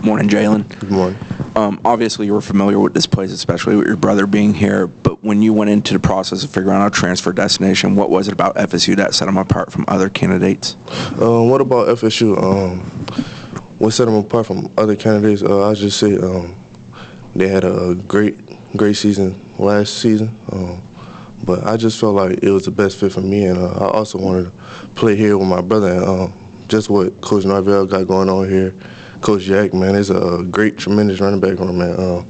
Morning, Jaylin. Good morning. Obviously, you were familiar with this place, especially with your brother being here. But when you went into the process of figuring out a transfer destination, what was it about FSU that set them apart from other candidates? What about FSU? What set them apart from other candidates? I just say they had a great season last season. But I just felt like it was the best fit for me, and I also wanted to play here with my brother. And just what Coach Norvell got going on here, Coach Jack, man, is a great, tremendous running back room, man.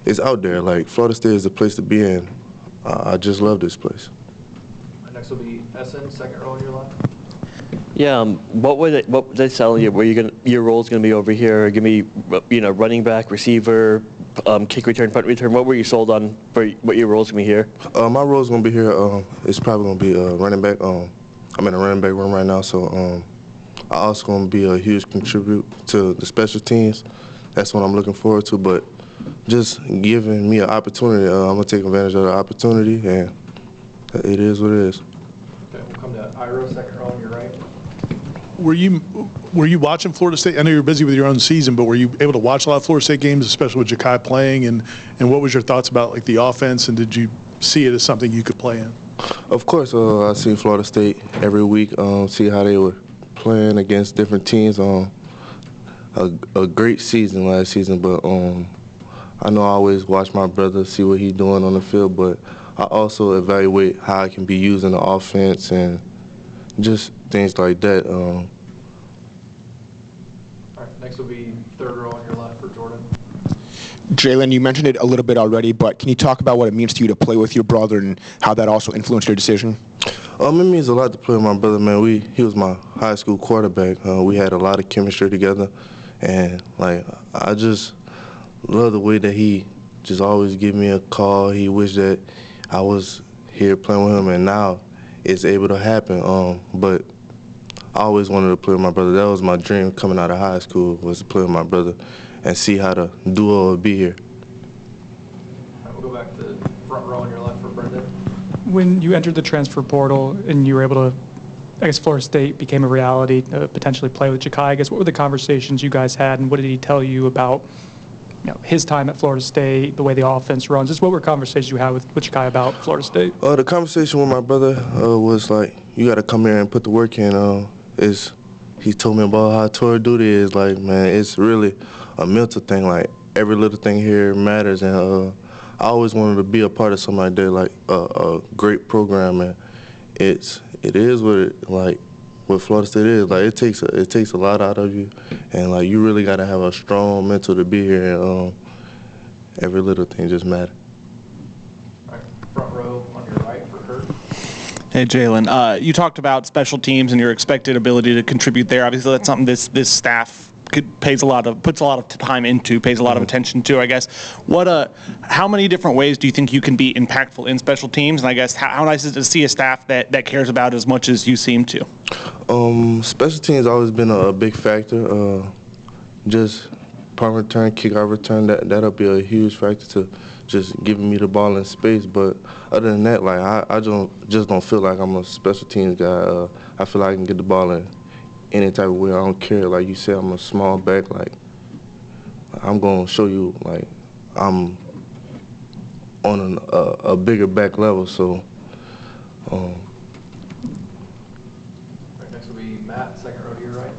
It's out there. Like, Florida State is the place to be in. I just love this place. Next will be Essen, second row on your left. Yeah, what would they tell you? Where your role's going to be over here? Give me, running back, receiver, kick return, punt return. What were you sold on for what your role's going to be here? My role's going to be here. It's probably going to be running back. I'm in a running back room right now, so I also going to be a huge contributor to the special teams. That's what I'm looking forward to. But just giving me an opportunity, I'm going to take advantage of the opportunity, and it is what it is. Okay, we'll come to Ira, second row on your right. Were you watching Florida State? I know you're busy with your own season, but were you able to watch a lot of Florida State games, especially with Ja'Kai playing? And what was your thoughts about like the offense? And did you see it as something you could play in? Of course, I see Florida State every week. See how they were playing against different teams. A great season last season, but I know I always watch my brother, see what he's doing on the field, but I also evaluate how I can be used in the offense and just things like that. All right, next will be third row on your left for Jordan. Jaylin, you mentioned it a little bit already, but can you talk about what it means to you to play with your brother and how that also influenced your decision? It means a lot to play with my brother, man. He was my high school quarterback. We had a lot of chemistry together, and like I just love the way that he just always give me a call. He wished that I was here playing with him, and now it's able to happen. But I always wanted to play with my brother. That was my dream coming out of high school, was to play with my brother and see how the duo would be here. All right, we'll go back to front row on your left for Brendan. When you entered the transfer portal and you were able to, I guess Florida State became a reality to potentially play with Ja'Kai, I guess what were the conversations you guys had, and what did he tell you about his time at Florida State, the way the offense runs? Just what were conversations you had with Ja'Kai about Florida State? The conversation with my brother was like, you got to come here and put the work in. He told me about how Tourney Duty is. Like, man, it's really a mental thing. Like, every little thing here matters, and I always wanted to be a part of something like that, like a great program. And it is what Florida State is. Like, it takes a lot out of you, and like you really got to have a strong mental to be here. And every little thing just matters. All right, front row on your right for Kurt. Hey, Jaylin. You talked about special teams and your expected ability to contribute there. Obviously, that's something this staff puts a lot of time into, pays a lot of attention to. I guess how many different ways do you think you can be impactful in special teams? And I guess how nice is it to see a staff that cares about it as much as you seem to? Special teams always been a big factor. Just punt return, kickoff return, that'll be a huge factor to just giving me the ball in space. But other than that, like I just don't feel like I'm a special teams guy. I feel like I can get the ball in any type of way. I don't care. Like you said, I'm a small back. Like, I'm gonna show you, like, I'm on a bigger back level. So. Right, next will be Matt, second row to your right.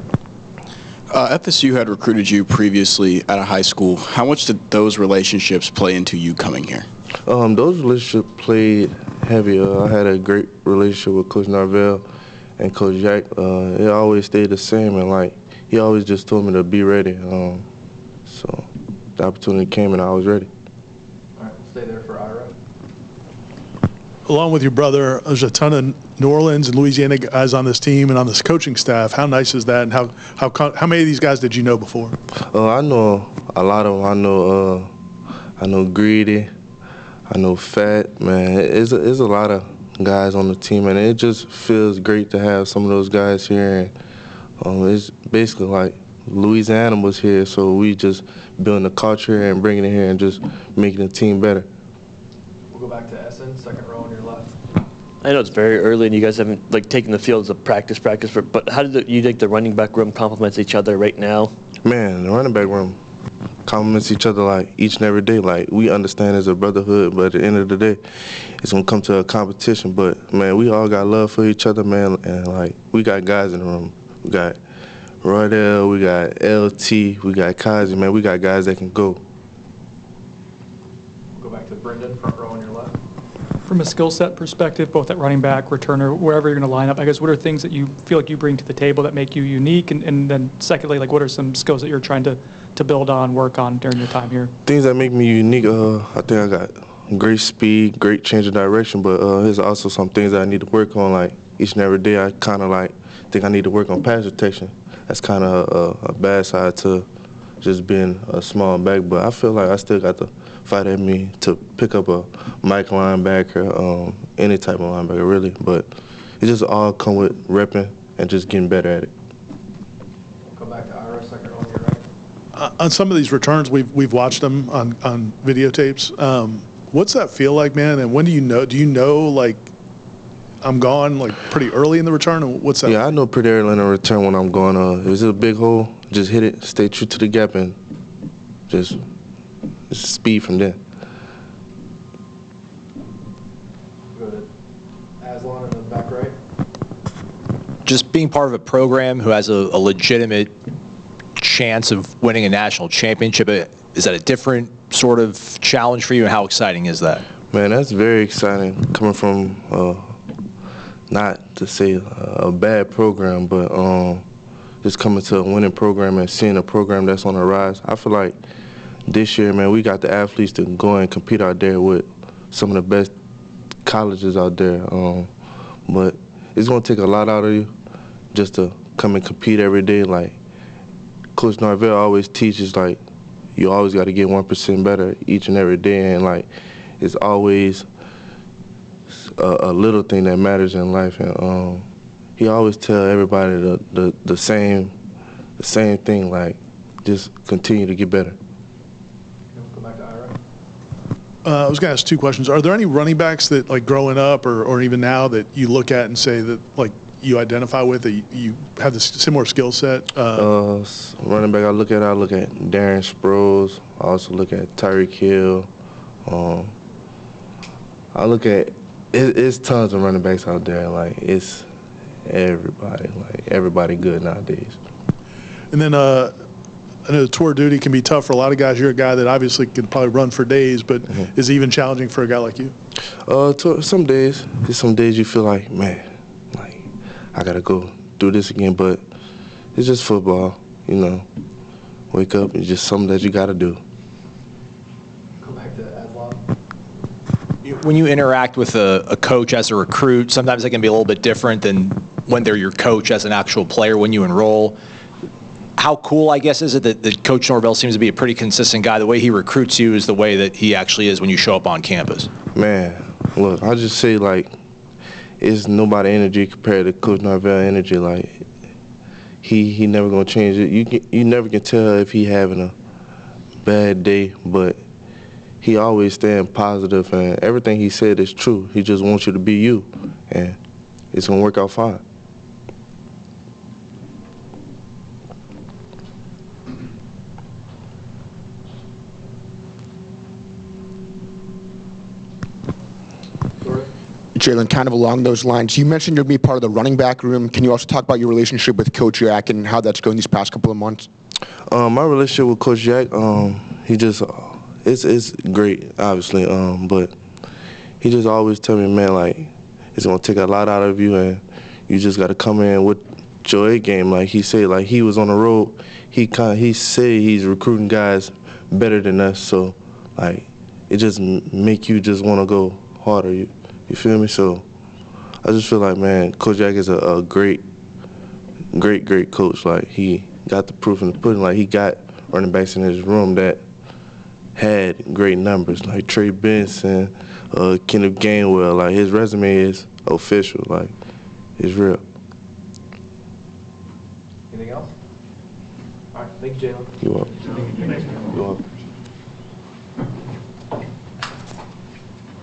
FSU had recruited you previously at a high school. How much did those relationships play into you coming here? Those relationships played heavy. I had a great relationship with Coach Norvell and Coach Jack. It always stayed the same, and like he always just told me to be ready. So the opportunity came, and I was ready. All right, we'll stay there for Ira. Along with your brother, there's a ton of New Orleans and Louisiana guys on this team and on this coaching staff. How nice is that, and how many of these guys did you know before? I know a lot of them. I know Greedy. I know Fat. Man, it's a lot of guys on the team, and it just feels great to have some of those guys here. And it's basically like Louisiana was here, so we just building the culture and bringing it here and just making the team better. We'll go back to Essen, second row on your left. I know it's very early and you guys haven't taken the field as a practice, but how do you think the running back room complements each other right now? Man, the running back room compliments each other like each and every day. Like, we understand as a brotherhood, but at the end of the day, it's gonna come to a competition. But man, we all got love for each other, man, and like we got guys in the room. We got Roydell, we got LT, we got Kazi, man. We got guys that can go. We'll go back to Brendan, front row on your left. From a skill set perspective, both at running back, returner, wherever you're going to line up, I guess what are things that you feel like you bring to the table that make you unique? And then secondly, like what are some skills that you're trying to build on, work on during your time here? Things that make me unique, I think I got great speed, great change of direction, but there's also some things that I need to work on. Like each and every day, I kind of like think I need to work on pass protection. That's kind of a bad side to just being a small back, but I feel like I still got the fight at me to pick up a Mike linebacker, any type of linebacker really, but it just all come with repping and just getting better at it. Go back to Ira, second row on your right. On some of these returns, we've watched them on videotapes. What's that feel like, man? And when do you know like I'm gone like pretty early in the return? And what's that? Yeah, I know pretty early in the return when I'm going. If it's a big hole, just hit it, stay true to the gap, and just speed from there. Go to Aslan in the back right. Just being part of a program who has a legitimate chance of winning a national championship, is that a different sort of challenge for you, and how exciting is that? Man, that's very exciting coming from, not to say a bad program, but just coming to a winning program and seeing a program that's on the rise. I feel like this year, man, we got the athletes to go and compete out there with some of the best colleges out there. But it's going to take a lot out of you just to come and compete every day. Like Coach Norvell always teaches, like, you always got to get 1% better each and every day. And, like, it's always a little thing that matters in life. And he always tell everybody the same thing, like, just continue to get better. Go back to Ira. I was going to ask two questions. Are there any running backs that, like, growing up or even now that you look at and say that, like, you identify with, that you have this similar skill set? Running back I look at Darren Sproles. I also look at Tyreek Hill. I look at it's tons of running backs out there. Like, it's everybody. Like, everybody good nowadays. And then I know tour duty can be tough for a lot of guys. You're a guy that obviously can probably run for days, but is it even challenging for a guy like you? Some days. There's some days you feel like, man, like, I got to go do this again, but it's just football, you know. Wake up, it's just something that you got to do. Go back to Aslan. When you interact with a coach as a recruit, sometimes it can be a little bit different than when they're your coach as an actual player when you enroll. How cool, I guess, is it that Coach Norvell seems to be a pretty consistent guy? The way he recruits you is the way that he actually is when you show up on campus. Man, look, I just say, like, it's nobody energy compared to Coach Norvell energy. Like, he never gonna change it. You never can tell if he having a bad day, but he always staying positive, and everything he said is true. He just wants you to be you, and it's gonna work out fine. Jaylin, kind of along those lines, you mentioned you'll be part of the running back room. Can you also talk about your relationship with Coach Jack and how that's going these past couple of months? My relationship with Coach Jack, he just, it's great, obviously, but he just always tell me, man, like, it's going to take a lot out of you, and you just got to come in with your A game. Like he said, like, he was on the road. He said he's recruiting guys better than us, so, like, it just make you just want to go harder. You feel me? So I just feel like, man, Coach Jack is a great coach. Like, he got the proof in the pudding. Like, he got running backs in his room that had great numbers, like Trey Benson, Kenneth Gainwell. Like, his resume is official. Like, it's real. Anything else? All right, thank you, Jaylin. You're welcome.